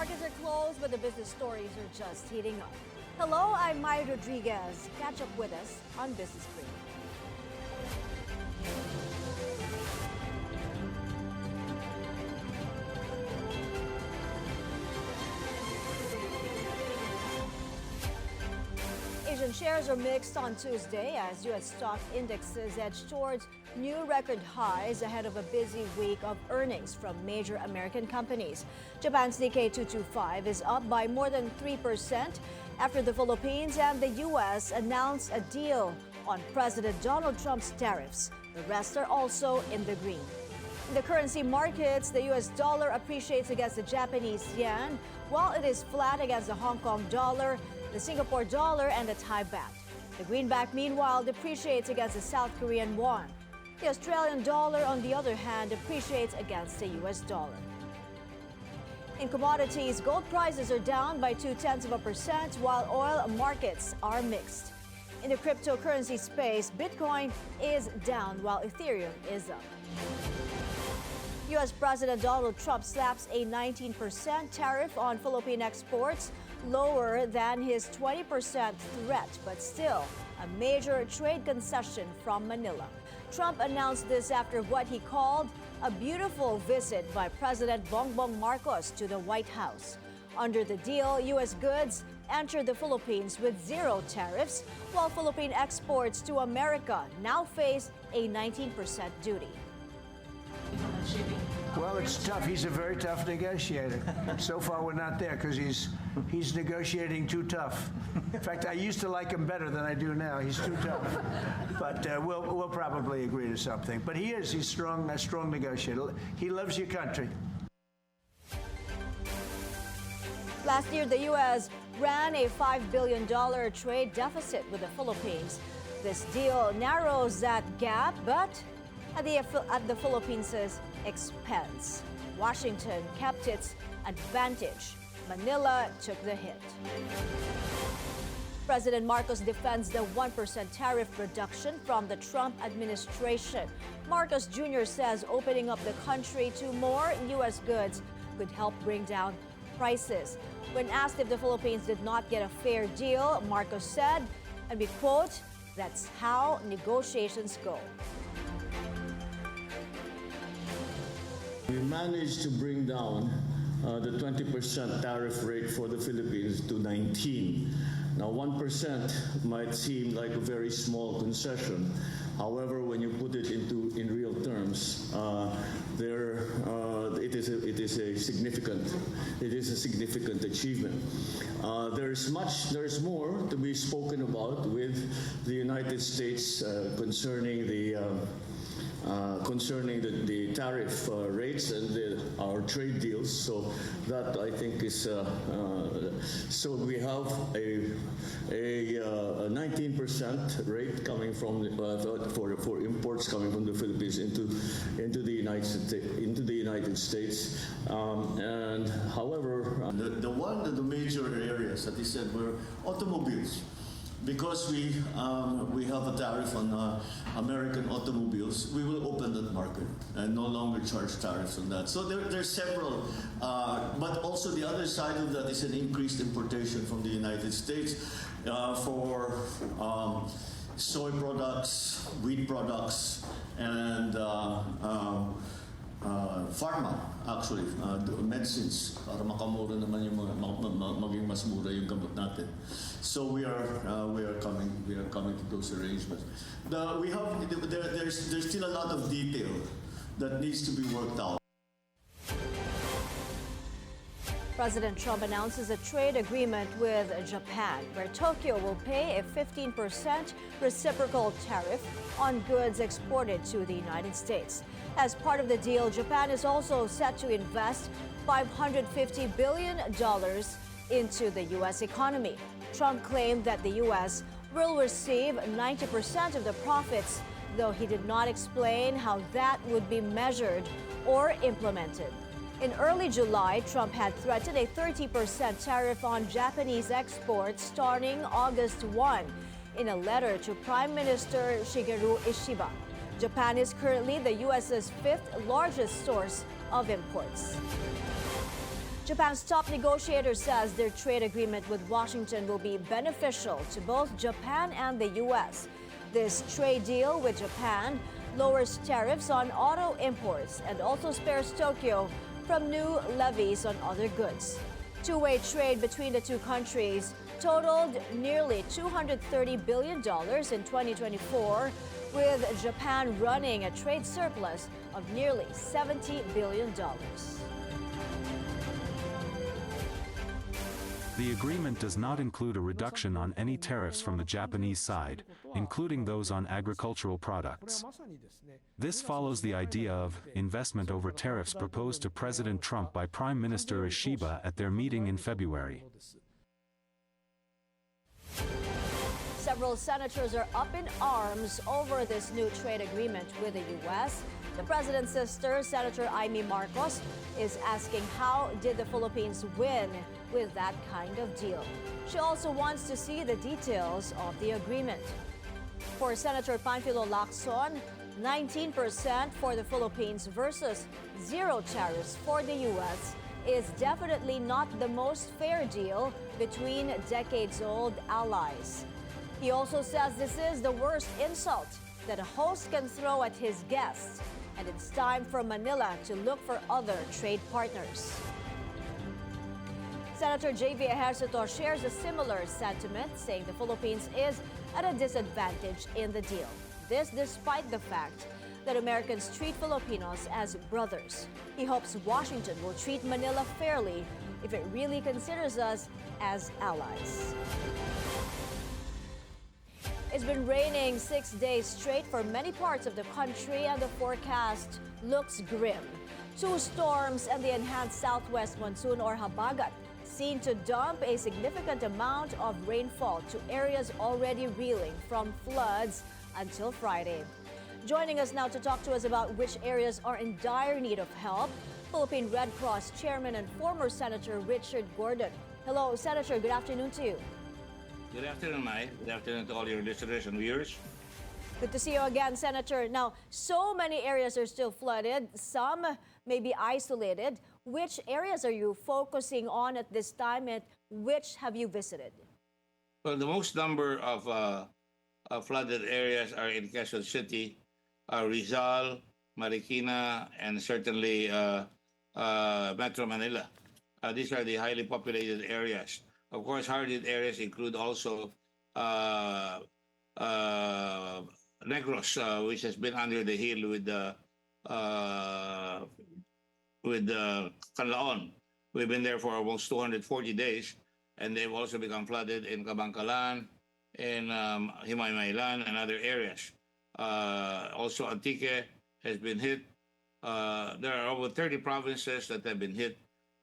Markets are closed, but the business stories are just heating up. Hello, I'm Mai Rodriguez. Catch up with us on Business Brief. Asian shares are mixed on Tuesday as U.S. stock indexes edge towards new record highs ahead of a busy week of earnings from major American companies. Japan's Nikkei 225 is up by more than 3% after the Philippines and the U.S. announced a deal on President Donald Trump's tariffs. The rest are also in the green. In the currency markets, the U.S. dollar appreciates against the Japanese yen, while it is flat against the Hong Kong dollar, the Singapore dollar, and the Thai baht. The greenback, meanwhile, depreciates against the South Korean won. The Australian dollar, on the other hand, appreciates against the U.S. dollar. In commodities, gold prices are down by 0.2%, while oil markets are mixed. In the cryptocurrency space, Bitcoin is down while Ethereum is up. U.S. President Donald Trump slaps a 19% tariff on Philippine exports, lower than his 20% threat, but still a major trade concession from Manila. Trump announced this after what he called a beautiful visit by President Bongbong Marcos to the White House. Under the deal, U.S. goods enter the Philippines with zero tariffs, while Philippine exports to America now face a 19% duty. Well, it's tough. He's a very tough negotiator. So far, we're not there because he's negotiating too tough. In fact, I used to like him better than I do now. He's too tough. But we'll probably agree to something. But he's strong, a strong negotiator. He loves your country. Last year, the U.S. ran a $5 billion trade deficit with the Philippines. This deal narrows that gap, but at the Philippines' expense. Washington kept its advantage. Manila took the hit. President Marcos defends the 1% tariff reduction from the Trump administration. Marcos Jr. says opening up the country to more U.S. goods could help bring down prices. When asked if the Philippines did not get a fair deal, Marcos said, and we quote, "That's how negotiations go." We managed to bring down the 20% tariff rate for the Philippines to 19. Now, 1% might seem like a very small concession. However, when you put it in real terms, it is a significant achievement. There's more to be spoken about with the United States concerning the tariff rates and our trade deals. So that, I think, is so we have a 19% rate coming from for imports coming from the Philippines into the United States. And however, one of the major areas that he said were automobiles. Because we have a tariff on American automobiles, we will open that market and no longer charge tariffs on that. So there's several, but also the other side of that is an increased importation from the United States for soy products, wheat products, and pharma, actually, medicines, para makamura naman yung maging mas mura yung gamot natin. So we are coming to those arrangements. There's still a lot of detail that needs to be worked out. President Trump announces a trade agreement with Japan, where Tokyo will pay a 15% reciprocal tariff on goods exported to the United States. As part of the deal, Japan is also set to invest $550 billion into the U.S. economy. Trump claimed that the U.S. will receive 90% of the profits, though he did not explain how that would be measured or implemented. In early July, Trump had threatened a 30% tariff on Japanese exports starting August 1 in a letter to Prime Minister Shigeru Ishiba. Japan is currently the U.S.'s fifth largest source of imports. Japan's top negotiator says their trade agreement with Washington will be beneficial to both Japan and the U.S. This trade deal with Japan lowers tariffs on auto imports and also spares Tokyo from new levies on other goods. Two-way trade between the two countries totaled nearly $230 billion in 2024, with Japan running a trade surplus of nearly $70 billion. The agreement does not include a reduction on any tariffs from the Japanese side, including those on agricultural products. This follows the idea of investment over tariffs proposed to President Trump by Prime Minister Ishiba at their meeting in February. Several senators are up in arms over this new trade agreement with the U.S. The president's sister, Senator Amy Marcos, is asking how did the Philippines win with that kind of deal. She also wants to see the details of the agreement. For Senator Panfilo Lacson, 19% for the Philippines versus zero tariffs for the U.S. is definitely not the most fair deal between decades-old allies. He also says this is the worst insult that a host can throw at his guests, and it's time for Manila to look for other trade partners. Senator J.V. Ejercito shares a similar sentiment, saying the Philippines is at a disadvantage in the deal. This despite the fact that Americans treat Filipinos as brothers. He hopes Washington will treat Manila fairly if it really considers us as allies. It's been raining 6 days straight for many parts of the country, and the forecast looks grim. Two storms and the enhanced southwest monsoon or habagat seen to dump a significant amount of rainfall to areas already reeling from floods until Friday. Joining us now to talk to us about which areas are in dire need of help, Philippine Red Cross Chairman and former Senator Richard Gordon. Hello, Senator. Good afternoon to you. Good afternoon, Mai. Good afternoon to all your listeners and viewers. Good to see you again, Senator. Now, so many areas are still flooded. Some may be isolated. Which areas are you focusing on at this time, and which have you visited? Well, the most number of flooded areas are in Quezon City, Rizal, Marikina, and certainly Metro Manila. These are the highly populated areas. Of course, hard-hit areas include also Negros, which has been under the hill with Canlaon. We've been there for almost 240 days, and they've also become flooded in Kabangkalan, in Himaymaylan, and other areas. Also, Antique has been hit. There are over 30 provinces that have been hit,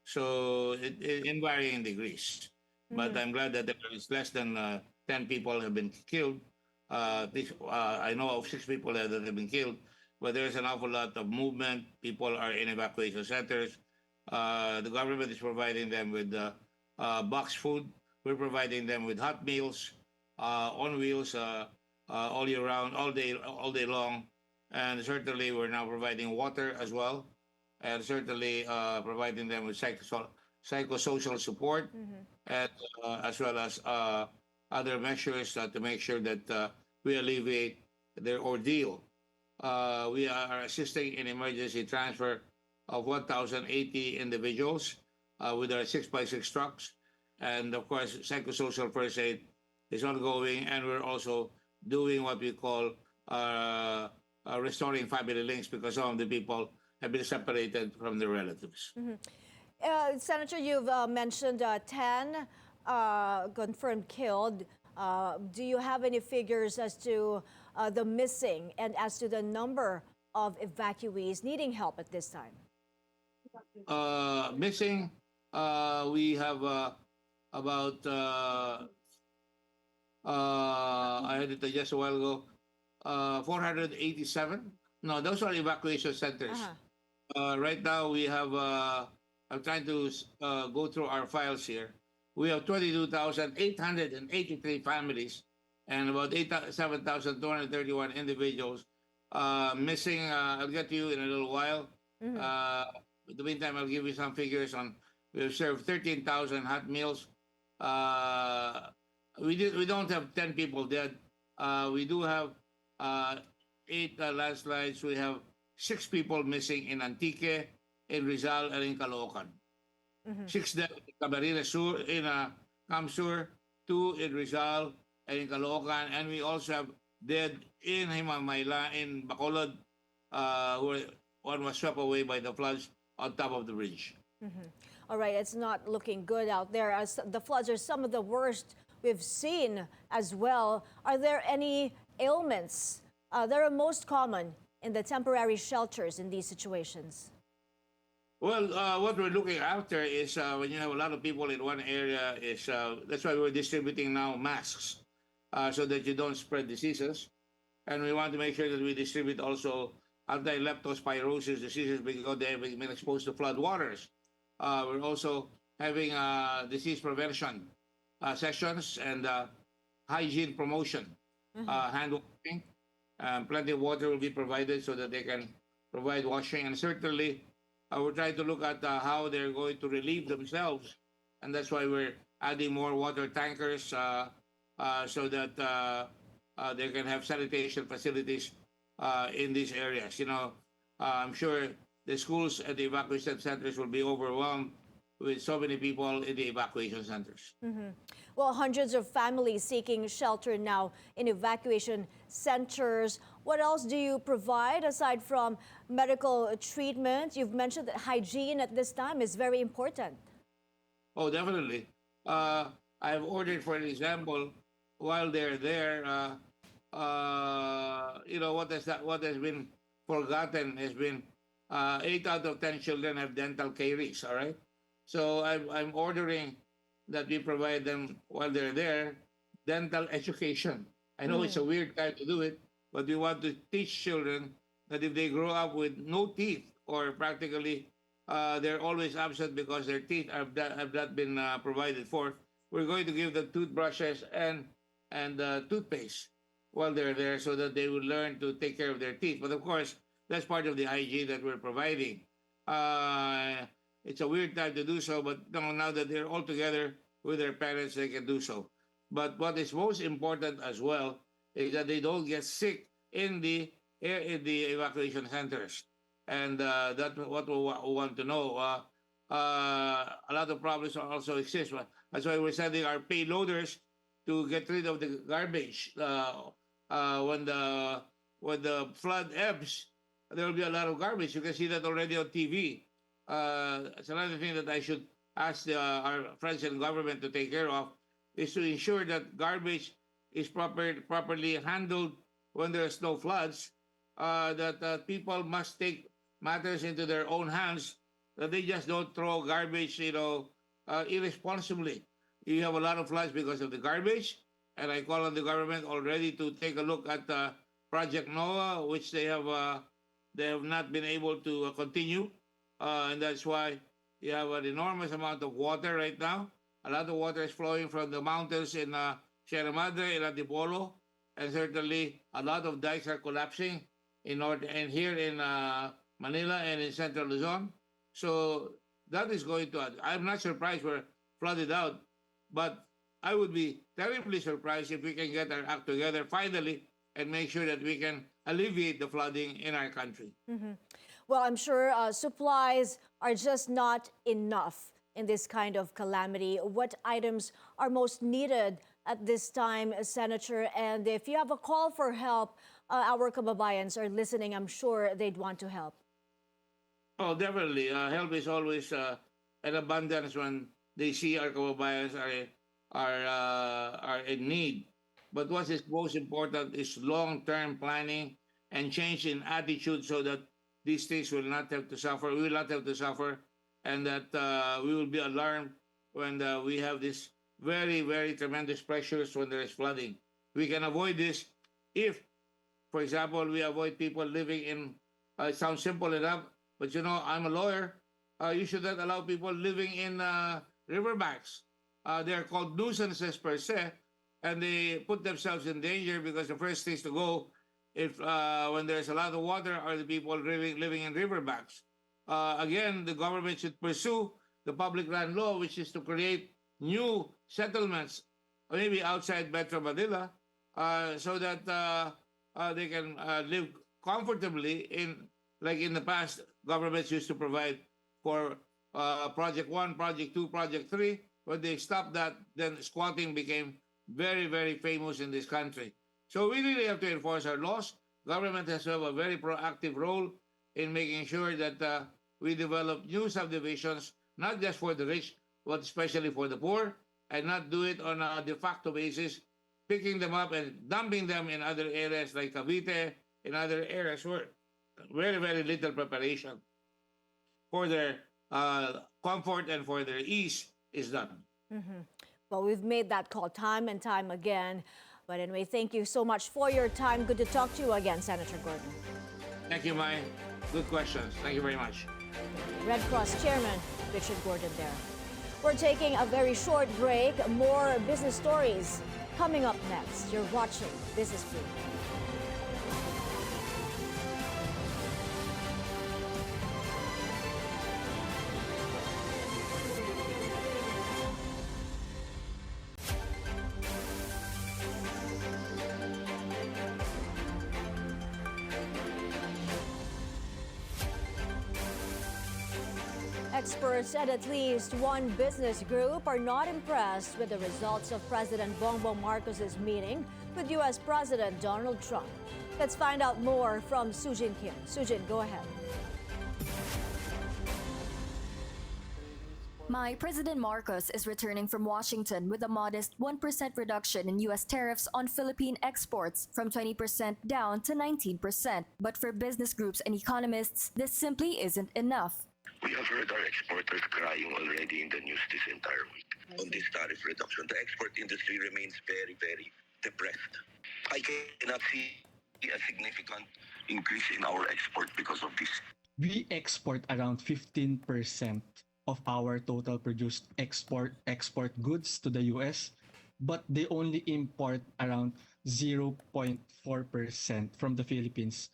so in varying degrees. But I'm glad that there is less than 10 people have been killed. I know of 6 people that have been killed, but there's an awful lot of movement. People are in evacuation centers. The government is providing them with box food. We're providing them with hot meals on wheels all year round, all day long. And certainly we're now providing water as well, and certainly providing them with psychosocial support, and as well as other measures to make sure that we alleviate their ordeal. We are assisting in emergency transfer of 1,080 individuals with our 6x6 trucks. And of course, psychosocial first aid is ongoing, and we're also doing what we call restoring family links, because some of the people have been separated from their relatives. Senator, you've mentioned 10 confirmed killed. Do you have any figures as to the missing and as to the number of evacuees needing help at this time? Missing, we have about, I had it just a while ago, 487. No, those are evacuation centers. Right now we have, I'm trying to go through our files here. We have 22,883 families and about 7,231 individuals missing. I'll get to you in a little while. In the meantime, I'll give you some figures on We have served 13,000 hot meals. Uh, we don't have 10 people dead. We do have 8 landslides. We have 6 people missing in Antique, in Rizal, and in Caloocan. 6 dead in Camarines Sur, in Camsur, 2 in Rizal and in Caloocan, and we also have dead in Himamayla, in Bacolod, where one was swept away by the floods on top of the bridge. All right, it's not looking good out there, as the floods are some of the worst we've seen as well. Are there any ailments that are most common in the temporary shelters in these situations? Well, what we're looking after is when you have a lot of people in one area, is that's why we're distributing now masks so that you don't spread diseases. And we want to make sure that we distribute also anti-leptospirosis diseases because they have been exposed to flood waters. We're also having disease prevention sessions and hygiene promotion, hand washing. Plenty of water will be provided so that they can provide washing. And certainly, we're trying to look at how they're going to relieve themselves. And that's why we're adding more water tankers so that they can have sanitation facilities in these areas. You know, I'm sure the schools and the evacuation centers will be overwhelmed with so many people in the evacuation centers. Well, hundreds of families seeking shelter now in evacuation centers. What else do you provide aside from medical treatment? You've mentioned that hygiene at this time is very important. Oh, definitely. I've ordered, for an example, while they're there, you know, what has been forgotten has been 8 out of 10 children have dental caries, all right? So I'm ordering that we provide them while they're there dental education. I know it's a weird time to do it, but we want to teach children that if they grow up with no teeth or practically they're always absent because their teeth have not been provided for, we're going to give them toothbrushes and toothpaste while they're there so that they will learn to take care of their teeth. But of course, that's part of the hygiene that we're providing. It's a weird time to do so, but now that they're all together with their parents, they can do so. But what is most important as well is that they don't get sick in the evacuation centers, and that's what we want to know. A lot of problems also exist. That's why we're sending our payloaders to get rid of the garbage. When the flood ebbs, there will be a lot of garbage. You can see that already on TV. It's another thing that I should ask our friends in government to take care of is to ensure that garbage is properly handled when there's no floods. That people must take matters into their own hands. That they just don't throw garbage, irresponsibly. You have a lot of floods because of the garbage, and I call on the government already to take a look at Project NOAA, which they have not been able to continue, and that's why you have an enormous amount of water right now. A lot of water is flowing from the mountains in Sierra Madre, in Antipolo, and certainly a lot of dikes are collapsing in north and here in Manila and in Central Luzon. So that is going to. I'm not surprised we're flooded out, but I would be terribly surprised if we can get our act together finally and make sure that we can alleviate the flooding in our country. Well, I'm sure supplies are just not enough in this kind of calamity. What items are most needed at this time, Senator? And if you have a call for help, our kababayans are listening. I'm sure they'd want to help. Oh, definitely. Help is always an abundance when they see our kababayans are in need. But what is most important is long-term planning and change in attitude so that these things will not have to suffer. We will not have to suffer, and that we will be alarmed when we have this very, very tremendous pressures when there is flooding. We can avoid this if, for example, we avoid people living in. It sounds simple enough, but I'm a lawyer. You should not allow people living in riverbanks. They are called nuisances per se, and they put themselves in danger because the first things to go, if when there's a lot of water, are the people living in riverbanks. Again, the government should pursue the public land law, which is to create new settlements, maybe outside Metro Manila, so that they can live comfortably like in the past, governments used to provide for Project 1, Project 2, Project 3. When they stopped that, then squatting became very, very famous in this country. So we really have to enforce our laws. Government has to have a very proactive role in making sure that we develop new subdivisions, not just for the rich, but especially for the poor, and not do it on a de facto basis, picking them up and dumping them in other areas like Cavite, in other areas where very, very little preparation for their comfort and for their ease is done. Well, we've made that call time and time again. But anyway, thank you so much for your time. Good to talk to you again, Senator Gordon. Thank you, Mai. Good questions. Thank you very much. Red Cross Chairman Richard Gordon there. We're taking a very short break. More business stories coming up next. You're watching Business Brief. Experts at least one business group are not impressed with the results of President Bongbong Marcos's meeting with U.S. President Donald Trump. Let's find out more from Sujin Kim. Sujin, go ahead. President Marcos is returning from Washington with a modest 1% reduction in U.S. tariffs on Philippine exports from 20% down to 19%. But for business groups and economists, this simply isn't enough. We have heard our exporters crying already in the news this entire week on this tariff reduction. The export industry remains very, very depressed. I cannot see a significant increase in our export because of this. We export around 15% of our total produced export goods to the US, but they only import around 0.4% from the Philippines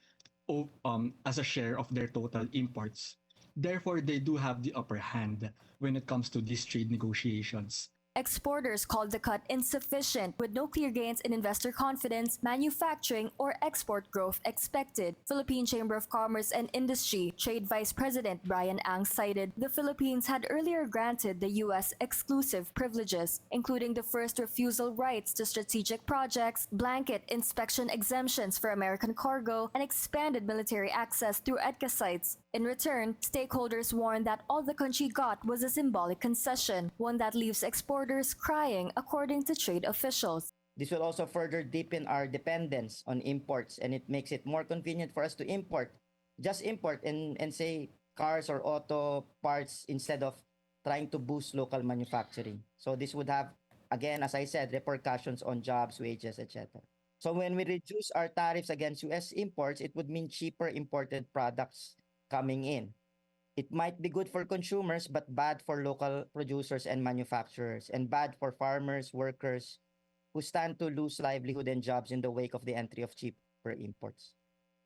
as a share of their total imports. Therefore, they do have the upper hand when it comes to these trade negotiations. Exporters called the cut insufficient, with no clear gains in investor confidence, manufacturing, or export growth expected. Philippine Chamber of Commerce and Industry Trade Vice President Brian Ang cited the Philippines had earlier granted the U.S. exclusive privileges, including the first refusal rights to strategic projects, blanket inspection exemptions for American cargo, and expanded military access through EDCA sites. In return, stakeholders warned that all the country got was a symbolic concession, one that leaves exporters crying, according to trade officials. This will also further deepen our dependence on imports, and it makes it more convenient for us to just import and say cars or auto parts instead of trying to boost local manufacturing. So this would have, again, as I said, repercussions on jobs, wages, etc. So when we reduce our tariffs against US imports, it would mean cheaper imported products coming in. It might be good for consumers, but bad for local producers and manufacturers, and bad for farmers, workers who stand to lose livelihood and jobs in the wake of the entry of cheaper imports.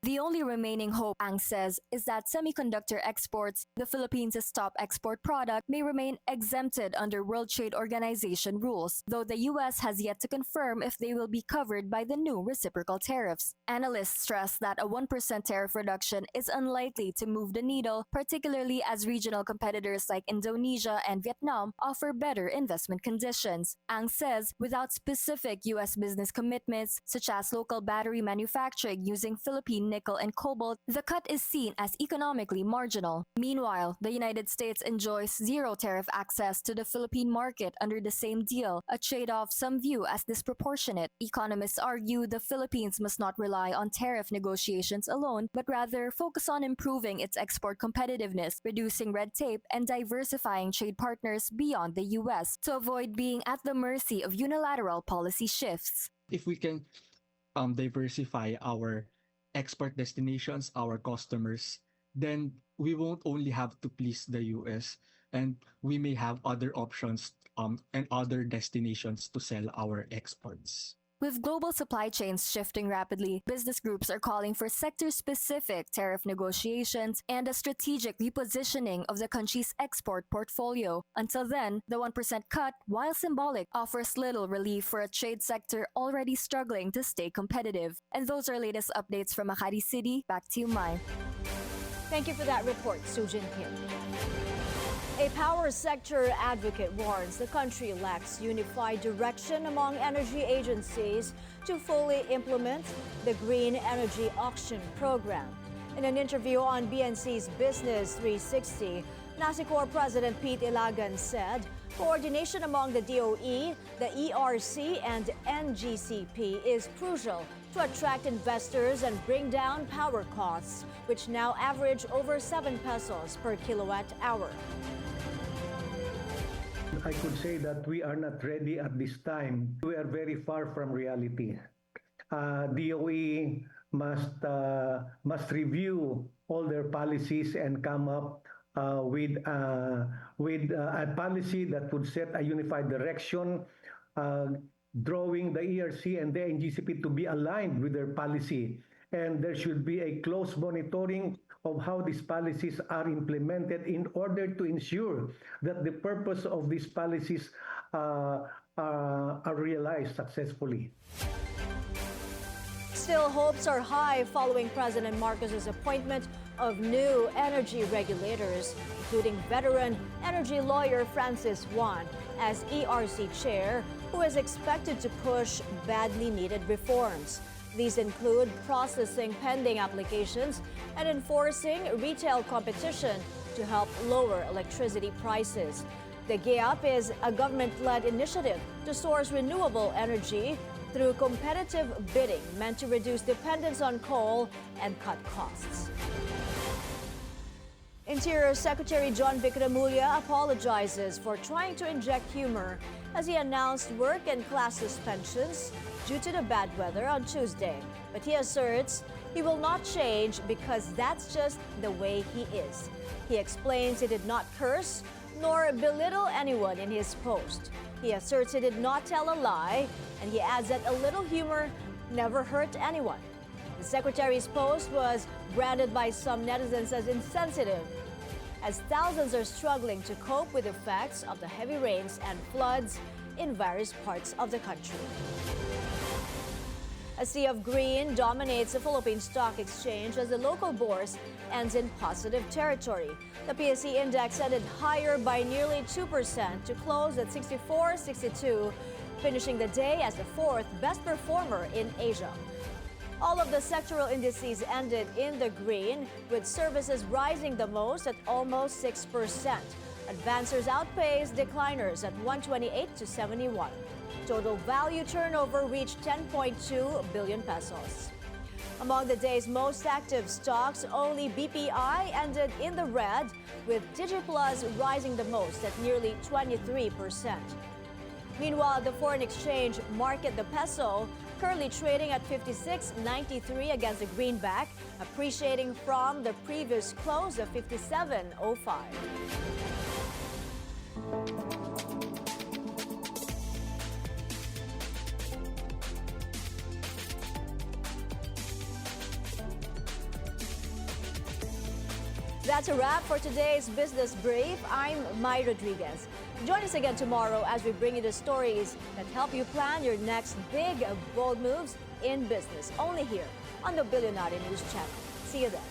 The only remaining hope, Ang says, is that semiconductor exports, the Philippines' top export product, may remain exempted under World Trade Organization rules, though the U.S. has yet to confirm if they will be covered by the new reciprocal tariffs. Analysts stress that a 1% tariff reduction is unlikely to move the needle, particularly as regional competitors like Indonesia and Vietnam offer better investment conditions. Ang says without specific U.S. business commitments, such as local battery manufacturing using Philippine nickel and cobalt, the cut is seen as economically marginal. Meanwhile, the United States enjoys zero tariff access to the Philippine market under the same deal, a trade-off some view as disproportionate. Economists argue the Philippines must not rely on tariff negotiations alone, but rather focus on improving its export competitiveness, reducing red tape, and diversifying trade partners beyond the U.S. to avoid being at the mercy of unilateral policy shifts. If we can diversify our export destinations, our customers, then we won't only have to please the US, and we may have other options and other destinations to sell our exports. With global supply chains shifting rapidly, business groups are calling for sector-specific tariff negotiations and a strategic repositioning of the country's export portfolio. Until then, the 1% cut, while symbolic, offers little relief for a trade sector already struggling to stay competitive. And those are latest updates from Makati City. Back to you, Mai. Thank you for that report, Sujin Kim. A power sector advocate warns the country lacks unified direction among energy agencies to fully implement the Green Energy Auction Program. In an interview on BNC's Business 360, NASICOR President Pete Ilagan said coordination among the DOE, the ERC, and NGCP is crucial to attract investors and bring down power costs, which now average over 7 pesos per kilowatt hour. I could say that we are not ready at this time. We are very far from reality. DOE must review all their policies and come up with a policy that would set a unified direction, drawing the ERC and the NGCP to be aligned with their policy. And there should be a close monitoring of how these policies are implemented in order to ensure that the purpose of these policies are realized successfully. Still, hopes are high following President Marcos's appointment of new energy regulators, including veteran energy lawyer Francis Juan as ERC chair, who is expected to push badly needed reforms. These include processing pending applications and enforcing retail competition to help lower electricity prices. The GEAP is a government-led initiative to source renewable energy through competitive bidding meant to reduce dependence on coal and cut costs. Interior Secretary John Vic Remulla apologizes for trying to inject humor as he announced work and class suspensions due to the bad weather on Tuesday. But he asserts he will not change because that's just the way he is. He explains he did not curse nor belittle anyone in his post. He asserts he did not tell a lie, and he adds that a little humor never hurt anyone. The secretary's post was branded by some netizens as insensitive, as thousands are struggling to cope with the effects of the heavy rains and floods in various parts of the country. A sea of green dominates the Philippine Stock Exchange as the local bourse ends in positive territory. The PSE index ended higher by nearly 2% to close at 64.62, finishing the day as the fourth best performer in Asia. All of the sectoral indices ended in the green, with services rising the most at almost 6%. Advancers outpaced decliners at 128 to 71. Total value turnover reached 10.2 billion pesos. Among the day's most active stocks, only BPI ended in the red, with DigiPlus rising the most at nearly 23%. Meanwhile, the foreign exchange market, the peso, currently trading at 56.93 against the greenback, appreciating from the previous close of 57.05. That's a wrap for today's Business Brief. I'm Mai Rodriguez. Join us again tomorrow as we bring you the stories that help you plan your next big, bold moves in business. Only here on the Bilyonaryo News Channel. See you then.